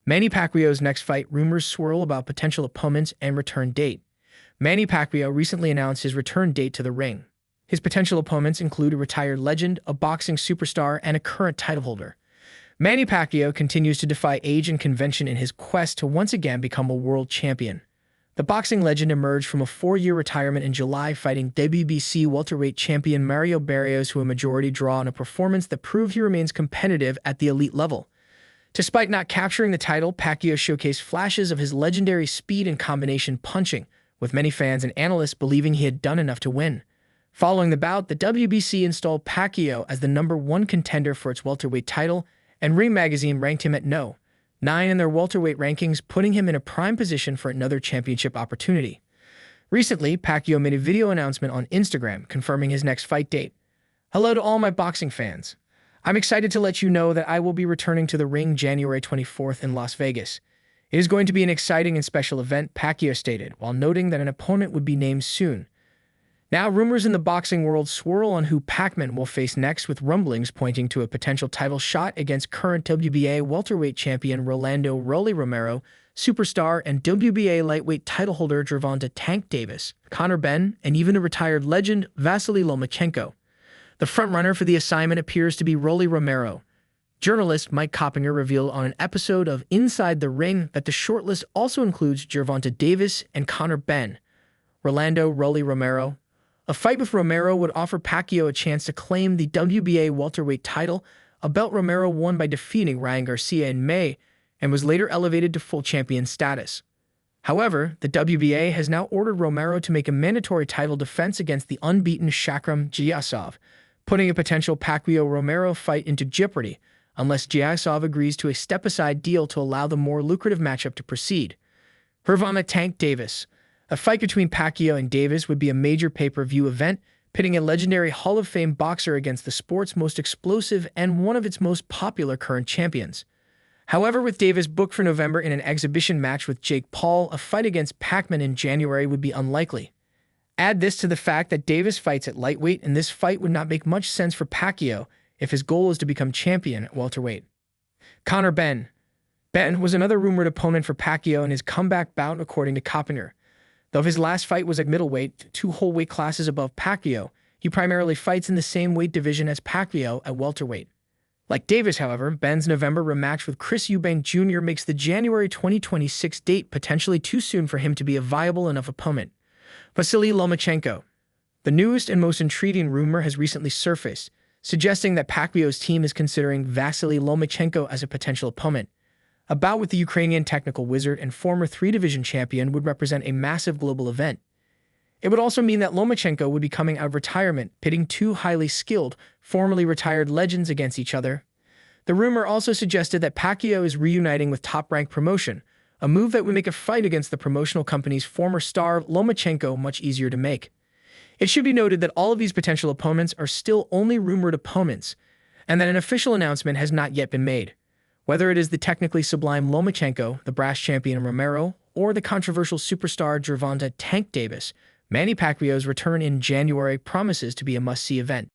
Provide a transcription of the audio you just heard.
Manny Pacquiao's next fight rumors swirl about potential opponents and return date. Manny Pacquiao recently announced his return date to the ring. His potential opponents include a retired legend, a boxing superstar, and a current title holder. Manny Pacquiao continues to defy age and convention in his quest to once again become a world champion. The boxing legend emerged from a 4-year retirement in July, fighting WBC welterweight champion Mario Barrios to a majority draw in a performance that proved he remains competitive at the elite level. Despite not capturing the title, Pacquiao showcased flashes of his legendary speed and combination punching, with many fans and analysts believing he had done enough to win. Following the bout, the WBC installed Pacquiao as the #1 contender for its welterweight title, and Ring Magazine ranked him at No. 9 in their welterweight rankings, putting him in a prime position for another championship opportunity. Recently, Pacquiao made a video announcement on Instagram confirming his next fight date. "Hello to all my boxing fans. I'm excited to let you know that I will be returning to the ring January 24th in Las Vegas. It is going to be an exciting and special event," Pacquiao stated, while noting that an opponent would be named soon. Now, rumors in the boxing world swirl on who Pacman will face next, with rumblings pointing to a potential title shot against current WBA welterweight champion Rolando "Rolly" Romero, superstar and WBA lightweight title holder Gervonta "Tank" Davis, Conor Benn, and even a retired legend Vasily Lomachenko. The frontrunner for the assignment appears to be Rolly Romero. Journalist Mike Coppinger revealed on an episode of Inside the Ring that the shortlist also includes Gervonta Davis and Conor Benn. Rolando "Rolly" Romero. A fight with Romero would offer Pacquiao a chance to claim the WBA welterweight title, a belt Romero won by defeating Ryan Garcia in May and was later elevated to full champion status. However, the WBA has now ordered Romero to make a mandatory title defense against the unbeaten Shakram Gyasov, putting a potential Pacquiao-Romero fight into jeopardy unless Gyasov agrees to a step-aside deal to allow the more lucrative matchup to proceed. Gervonta "Tank" Davis. A fight between Pacquiao and Davis would be a major pay-per-view event, pitting a legendary Hall of Fame boxer against the sport's most explosive and one of its most popular current champions. However, with Davis booked for November in an exhibition match with Jake Paul, a fight against Pacman in January would be unlikely. Add this to the fact that Davis fights at lightweight, and this fight would not make much sense for Pacquiao if his goal is to become champion at welterweight. Conor Benn. Benn was another rumored opponent for Pacquiao in his comeback bout, according to Coppinger. Though his last fight was at middleweight, 2 whole weight classes above Pacquiao, he primarily fights in the same weight division as Pacquiao at welterweight. Like Davis, however, Benn's November rematch with Chris Eubank Jr. makes the January 2026 date potentially too soon for him to be a viable enough opponent. Vasily Lomachenko. The newest and most intriguing rumor has recently surfaced, suggesting that Pacquiao's team is considering Vasily Lomachenko as a potential opponent. A bout with the Ukrainian technical wizard and former 3-division champion would represent a massive global event. It would also mean that Lomachenko would be coming out of retirement, pitting 2 highly skilled, formerly retired legends against each other. The rumor also suggested that Pacquiao is reuniting with Top Rank Promotion, a move that would make a fight against the promotional company's former star Lomachenko much easier to make. It should be noted that all of these potential opponents are still only rumored opponents, and that an official announcement has not yet been made. Whether it is the technically sublime Lomachenko, the brass champion Romero, or the controversial superstar Gervonta "Tank" Davis, Manny Pacquiao's return in January promises to be a must-see event.